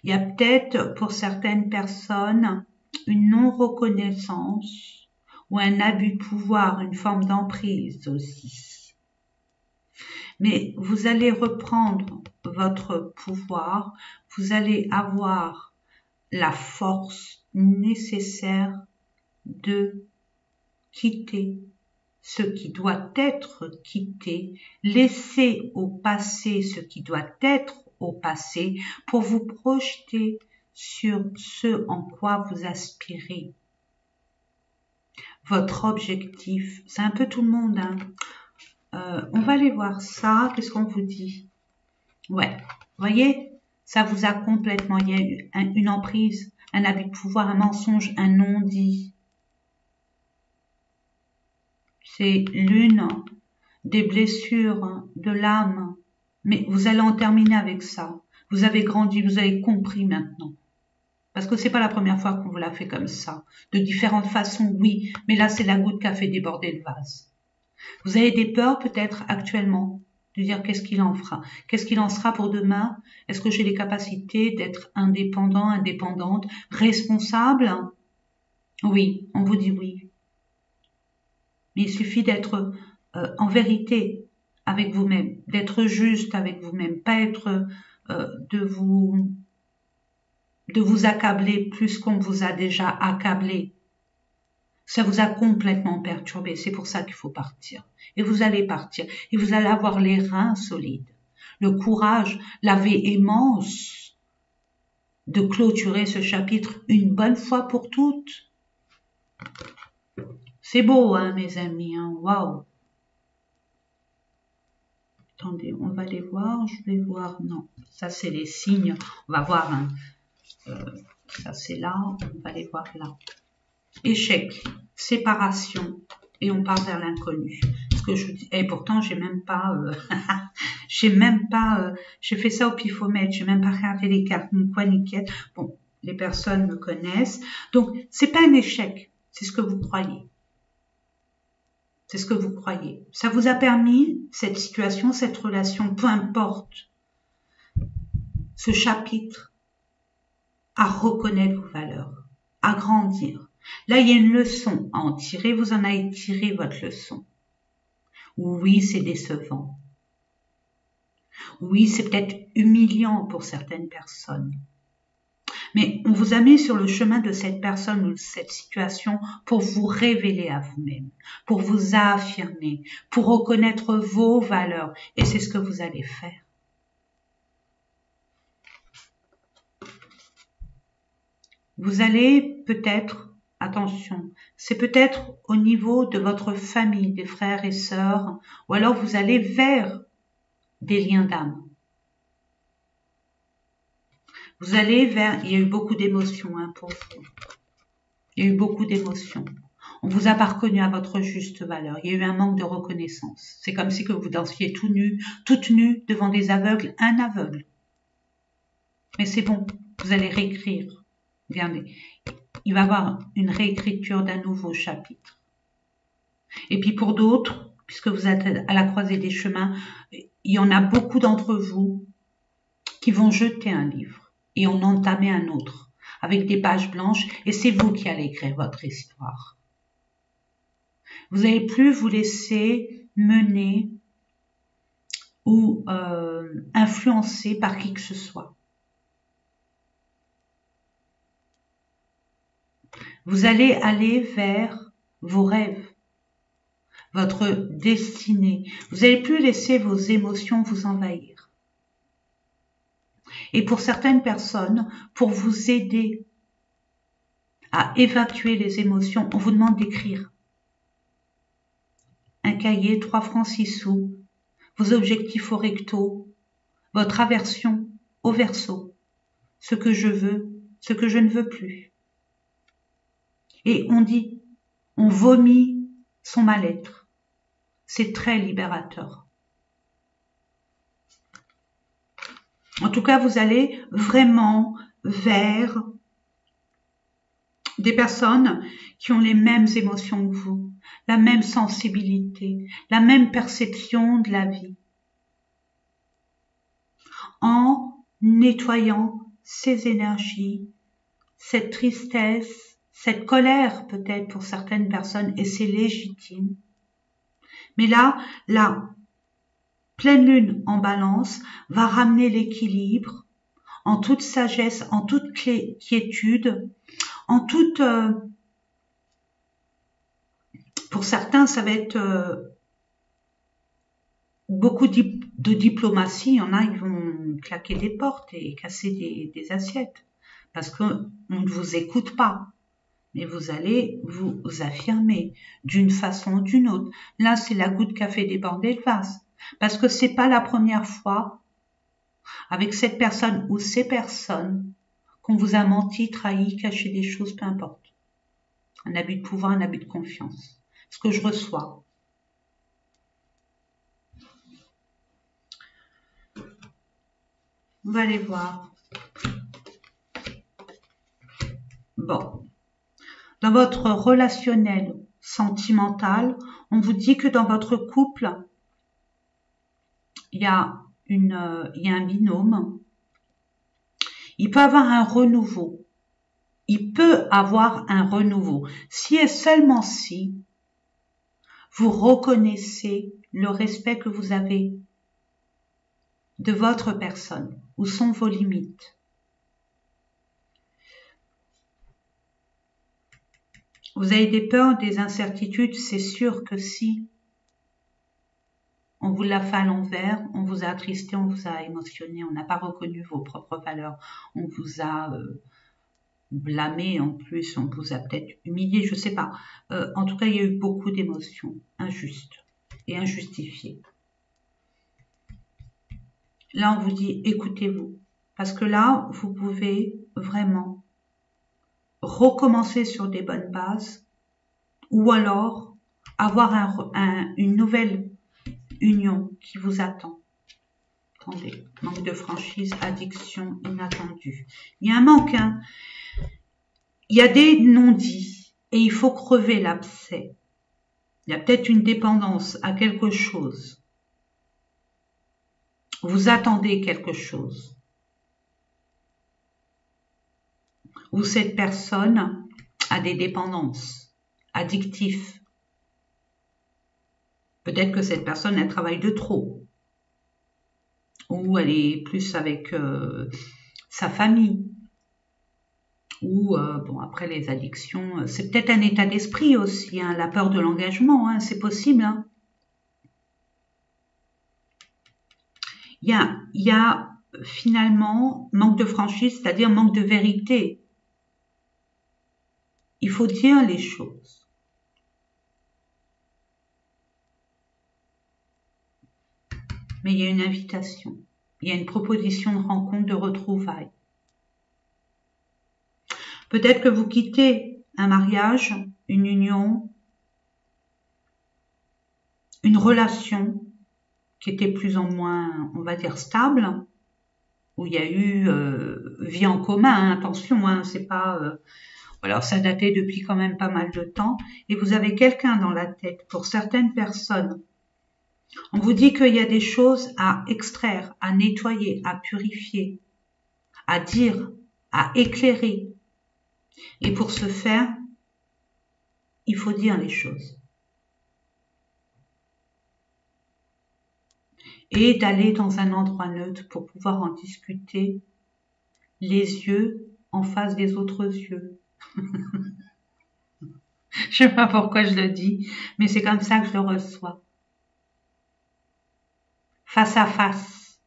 Speaker 1: Il y a peut-être pour certaines personnes une non-reconnaissance ou un abus de pouvoir, une forme d'emprise aussi. Mais vous allez reprendre votre pouvoir, vous allez avoir la force nécessaire de quitter ce qui doit être quitté, laisser au passé ce qui doit être au passé pour vous projeter sur ce en quoi vous aspirez. Votre objectif, c'est un peu tout le monde, hein. On va aller voir ça, qu'est-ce qu'on vous dit? Ouais, voyez, ça vous a complètement, il y a eu une emprise, un abus de pouvoir, un mensonge, un non-dit. C'est l'une des blessures de l'âme. Mais vous allez en terminer avec ça. Vous avez grandi, vous avez compris maintenant. Parce que c'est pas la première fois qu'on vous l'a fait comme ça. De différentes façons, oui. Mais là, c'est la goutte qui a fait déborder le vase. Vous avez des peurs peut-être actuellement de dire qu'est-ce qu'il en fera, qu'est-ce qu'il en sera pour demain. Est-ce que j'ai les capacités d'être indépendant, indépendante, responsable? Oui, on vous dit oui. Mais il suffit d'être en vérité avec vous-même, d'être juste avec vous-même, pas être de vous accabler plus qu'on vous a déjà accablé. Ça vous a complètement perturbé, c'est pour ça qu'il faut partir. Et vous allez partir, et vous allez avoir les reins solides, le courage, la véhémence de clôturer ce chapitre une bonne fois pour toutes. C'est beau, hein, mes amis, hein, waouh. Attendez, on va les voir, je vais voir, non, ça c'est les signes, on va voir, hein. Ça c'est là, on va les voir là. Échec, séparation, et on part vers l'inconnu. Ce que je dis, et pourtant j'ai même pas, j'ai fait ça au pifomètre, j'ai même pas regardé les cartes, ni quoi ni quête. Bon, les personnes me connaissent, donc c'est pas un échec, c'est ce que vous croyez. C'est ce que vous croyez. Ça vous a permis, cette situation, cette relation, peu importe, ce chapitre, à reconnaître vos valeurs, à grandir. Là, il y a une leçon à en tirer. Vous en avez tiré votre leçon. Oui, c'est décevant. Oui, c'est peut-être humiliant pour certaines personnes. Mais on vous a mis sur le chemin de cette personne ou de cette situation pour vous révéler à vous-même, pour vous affirmer, pour reconnaître vos valeurs. Et c'est ce que vous allez faire. Vous allez peut-être, attention, c'est peut-être au niveau de votre famille, des frères et sœurs, ou alors vous allez vers des liens d'âme. Vous allez vers... Il y a eu beaucoup d'émotions hein, pour vous. Il y a eu beaucoup d'émotions. On vous a pas reconnu à votre juste valeur. Il y a eu un manque de reconnaissance. C'est comme si que vous dansiez tout nu, toute nue devant des aveugles, un aveugle. Mais c'est bon, vous allez réécrire. Regardez, il va y avoir une réécriture d'un nouveau chapitre. Et puis pour d'autres, puisque vous êtes à la croisée des chemins, il y en a beaucoup d'entre vous qui vont jeter un livre et en entamer un autre avec des pages blanches et c'est vous qui allez écrire votre histoire. Vous n'allez plus vous laisser mener ou influencer par qui que ce soit. Vous allez aller vers vos rêves, votre destinée. Vous n'allez plus laisser vos émotions vous envahir. Et pour certaines personnes, pour vous aider à évacuer les émotions, on vous demande d'écrire. Un cahier, 3 francs 6 sous, vos objectifs au recto, votre aversion au verso, ce que je veux, ce que je ne veux plus. Et on dit, on vomit son mal-être. C'est très libérateur. En tout cas, vous allez vraiment vers des personnes qui ont les mêmes émotions que vous, la même sensibilité, la même perception de la vie. En nettoyant ces énergies, cette tristesse, cette colère peut-être pour certaines personnes, et c'est légitime. Mais là, la pleine lune en balance va ramener l'équilibre en toute sagesse, en toute quiétude, en toute... pour certains, ça va être beaucoup de diplomatie. Il y en a, ils vont claquer des portes et casser des assiettes parce qu'on ne vous écoute pas. Mais vous allez vous affirmer d'une façon ou d'une autre. Là, c'est la goutte qui a fait déborder le vase. Parce que c'est pas la première fois avec cette personne ou ces personnes qu'on vous a menti, trahi, caché des choses, peu importe. Un abus de pouvoir, un abus de confiance. Ce que je reçois. On va aller voir. Bon. Dans votre relationnel sentimental, on vous dit que dans votre couple, il y a un binôme. Il peut avoir un renouveau. Il peut avoir un renouveau. Si et seulement si vous reconnaissez le respect que vous avez de votre personne. Où sont vos limites? Vous avez des peurs, des incertitudes, c'est sûr que si on vous l'a fait à l'envers, on vous a attristé, on vous a émotionné, on n'a pas reconnu vos propres valeurs, on vous a blâmé en plus, on vous a peut-être humilié, je sais pas. En tout cas, il y a eu beaucoup d'émotions injustes et injustifiées. Là, on vous dit, écoutez-vous, parce que là, vous pouvez vraiment recommencer sur des bonnes bases ou alors avoir une nouvelle union qui vous attend. Attendez, manque de franchise, addiction inattendue. Il y a un manque, hein. Il y a des non-dits et il faut crever l'abcès. Il y a peut-être une dépendance à quelque chose. Vous attendez quelque chose. Ou cette personne a des dépendances, addictives. Peut-être que cette personne, elle travaille de trop. Ou elle est plus avec sa famille. Ou, bon, après les addictions, c'est peut-être un état d'esprit aussi, hein, la peur de l'engagement, hein, c'est possible. Hein. Il y a finalement manque de franchise, c'est-à-dire manque de vérité. Il faut dire les choses. mais il y a une invitation. Il y a une proposition de rencontre, de retrouvailles. Peut-être que vous quittez un mariage, une union, une relation qui était plus ou moins, on va dire, stable, où il y a eu vie en commun, hein, attention, hein, c'est pas... alors ça datait depuis quand même pas mal de temps, et vous avez quelqu'un dans la tête, pour certaines personnes. On vous dit qu'il y a des choses à extraire, à nettoyer, à purifier, à dire, à éclairer. Et pour ce faire, il faut dire les choses. Et d'aller dans un endroit neutre pour pouvoir en discuter, les yeux en face des autres yeux. Je sais pas pourquoi je le dis, mais c'est comme ça que je le reçois. Face à face.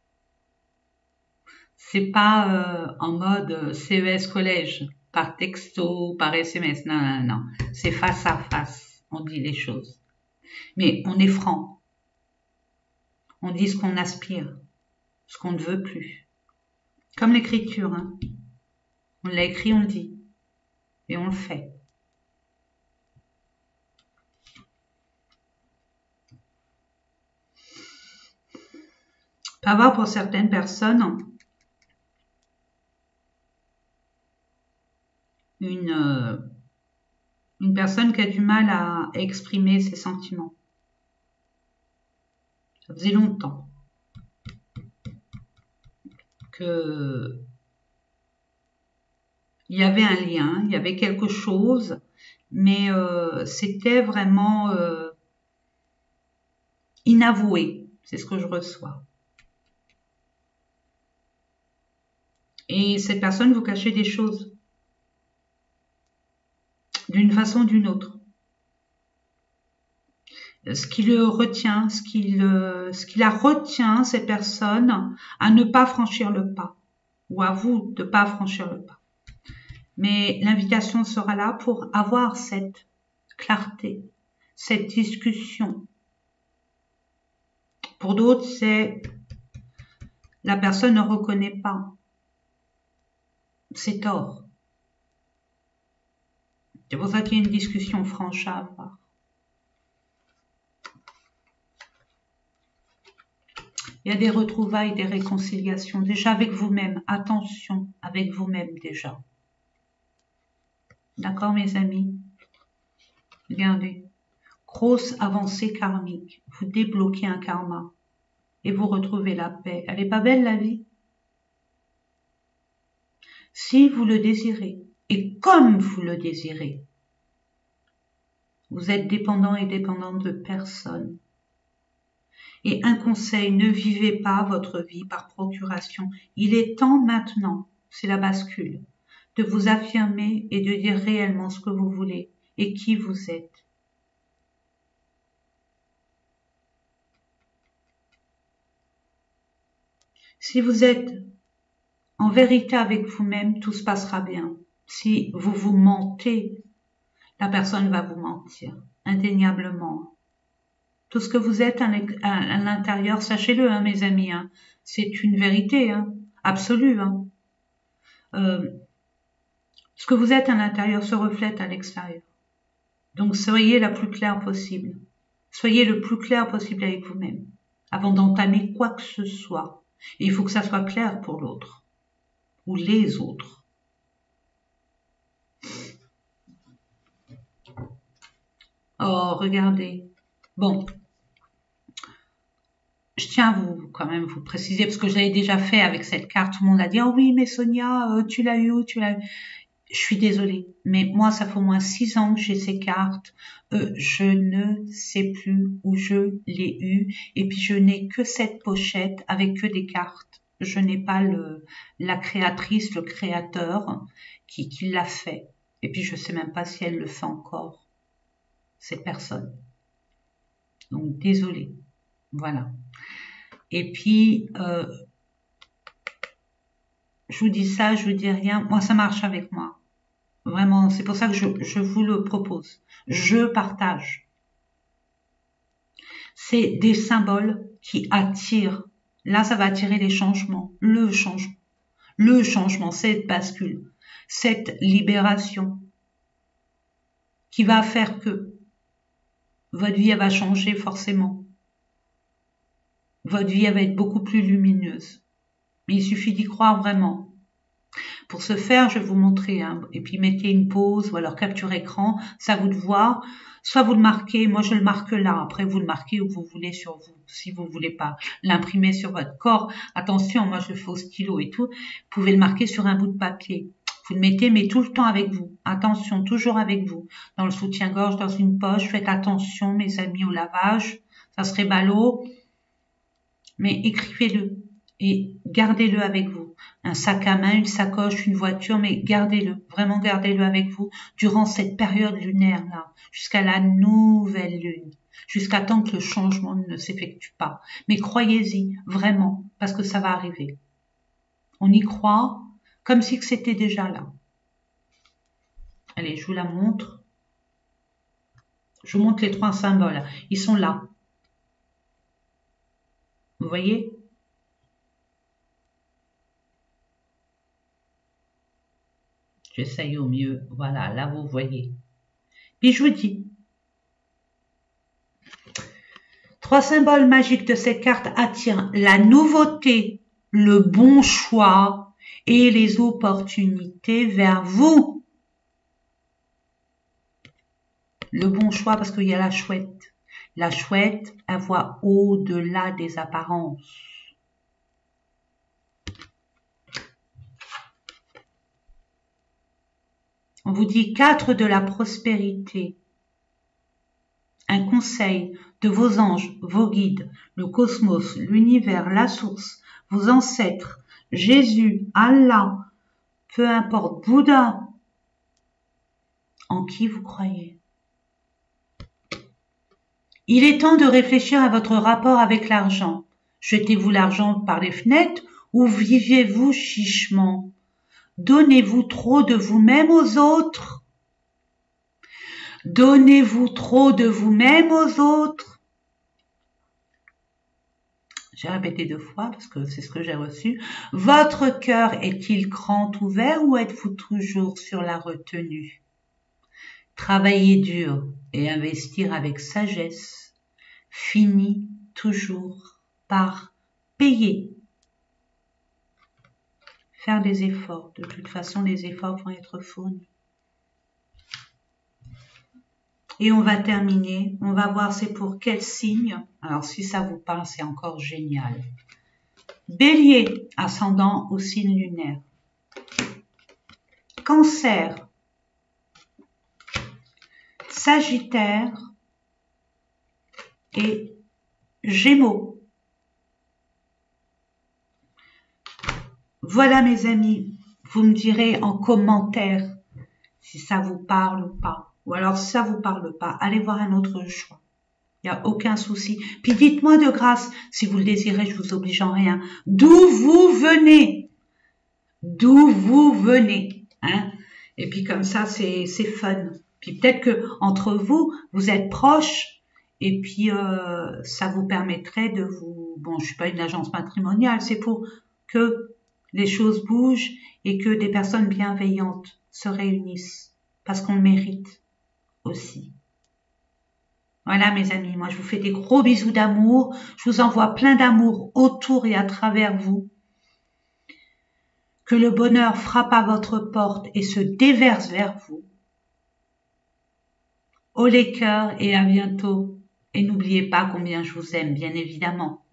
Speaker 1: C'est pas en mode CES collège, par texto, par SMS. Non, non, non. C'est face à face. On dit les choses. Mais on est franc. On dit ce qu'on aspire, ce qu'on ne veut plus. Comme l'écriture, hein. On l'a écrit, on le dit. Et on le fait. Avoir pour certaines personnes une personne qui a du mal à exprimer ses sentiments. Ça faisait longtemps que il y avait un lien, il y avait quelque chose, mais c'était vraiment inavoué. C'est ce que je reçois. Et cette personne vous cachait des choses d'une façon ou d'une autre. Ce qui le retient, ce qui la retient, cette personne, à ne pas franchir le pas, ou à vous de ne pas franchir le pas. Mais l'invitation sera là pour avoir cette clarté, cette discussion. Pour d'autres, c'est la personne ne reconnaît pas. C'est tort. C'est pour ça qu'il y a une discussion franche à avoir. Il y a des retrouvailles, des réconciliations, déjà avec vous-même. Attention, avec vous-même déjà. D'accord, mes amis? Regardez. Grosse avancée karmique. Vous débloquez un karma. Et vous retrouvez la paix. Elle n'est pas belle, la vie? Si vous le désirez, et comme vous le désirez, vous êtes dépendant et dépendante de personne. Et un conseil, ne vivez pas votre vie par procuration. Il est temps maintenant, c'est la bascule, de vous affirmer et de dire réellement ce que vous voulez et qui vous êtes. Si vous êtes en vérité avec vous-même, tout se passera bien. Si vous vous mentez, la personne va vous mentir, indéniablement. Tout ce que vous êtes à l'intérieur, sachez-le, hein, mes amis, hein, c'est une vérité absolue. Ce que vous êtes à l'intérieur se reflète à l'extérieur. Donc soyez la plus claire possible. Soyez le plus clair possible avec vous-même, avant d'entamer quoi que ce soit. Et il faut que ça soit clair pour l'autre, ou les autres. Oh, regardez. Bon. Je tiens à vous, quand même, vous préciser, parce que je l'avais déjà fait avec cette carte. Tout le monde a dit, oh oui, mais Sonia, tu l'as eu où, tu l'as eu. Je suis désolée, mais moi, ça fait au moins 6 ans que j'ai ces cartes. Je ne sais plus où je l'ai eu. Et puis, je n'ai que cette pochette avec que des cartes. Je n'ai pas la créatrice, le créateur qui l'a fait. Et puis, je sais même pas si elle le fait encore, cette personne. Donc, désolée. Voilà. Et puis, je vous dis ça, je vous dis rien. Moi, ça marche avec moi. Vraiment, c'est pour ça que je vous le propose. Je partage. C'est des symboles qui attirent. Là, ça va attirer les changements, le changement, cette bascule, cette libération qui va faire que votre vie, elle va changer forcément. Votre vie, elle va être beaucoup plus lumineuse. Mais il suffit d'y croire vraiment. Pour ce faire, je vais vous montrer, et puis mettez une pause ou alors capture écran, c'est à vous de voir. Soit vous le marquez, moi je le marque là, après vous le marquez où vous voulez sur vous, si vous voulez pas l'imprimer sur votre corps. Attention, moi je le fais au stylo et tout, vous pouvez le marquer sur un bout de papier. Vous le mettez, mais tout le temps avec vous. Attention, toujours avec vous. Dans le soutien-gorge, dans une poche, faites attention, mes amis, au lavage. Ça serait ballot, mais écrivez-le et gardez-le avec vous. Un sac à main, une sacoche, une voiture, mais gardez-le, vraiment gardez-le avec vous durant cette période lunaire-là, jusqu'à la nouvelle lune, jusqu'à temps que le changement ne s'effectue pas. Mais croyez-y, vraiment, parce que ça va arriver. On y croit comme si c'était déjà là. Allez, je vous la montre. Je vous montre les 3 symboles. Ils sont là. Vous voyez ? J'essaye au mieux. Voilà, là vous voyez. Puis je vous dis, 3 symboles magiques de cette carte attirent la nouveauté, le bon choix et les opportunités vers vous. Le bon choix parce qu'il y a la chouette. La chouette, elle voit au-delà des apparences. On vous dit 4 de la prospérité. Un conseil de vos anges, vos guides, le cosmos, l'univers, la source, vos ancêtres, Jésus, Allah, peu importe, Bouddha, en qui vous croyez. Il est temps de réfléchir à votre rapport avec l'argent. Jetez-vous l'argent par les fenêtres ou vivez-vous chichement? Donnez-vous trop de vous-même aux autres? Donnez-vous trop de vous-même aux autres? J'ai répété 2 fois parce que c'est ce que j'ai reçu. Votre cœur est-il grand ouvert ou êtes-vous toujours sur la retenue? Travailler dur et investir avec sagesse finit toujours par payer. Faire des efforts. De toute façon, les efforts vont être fournis. Et on va terminer. On va voir c'est pour quel signe. Alors, si ça vous parle, c'est encore génial. Bélier, ascendant au signe lunaire. Cancer. Sagittaire et Gémeaux. Voilà mes amis, vous me direz en commentaire si ça vous parle ou pas. Ou alors si ça vous parle pas, allez voir un autre choix. Il n'y a aucun souci. Puis dites-moi de grâce, si vous le désirez, je vous oblige en rien, d'où vous venez. D'où vous venez. Hein? Et puis comme ça, c'est fun. Puis peut-être que entre vous, vous êtes proches et puis ça vous permettrait de vous... Bon, je suis pas une agence matrimoniale, c'est pour que les choses bougent et que des personnes bienveillantes se réunissent parce qu'on le mérite aussi. Voilà mes amis, moi je vous fais des gros bisous d'amour, je vous envoie plein d'amour autour et à travers vous. Que le bonheur frappe à votre porte et se déverse vers vous. Haut les cœurs et à bientôt. Et n'oubliez pas combien je vous aime, bien évidemment.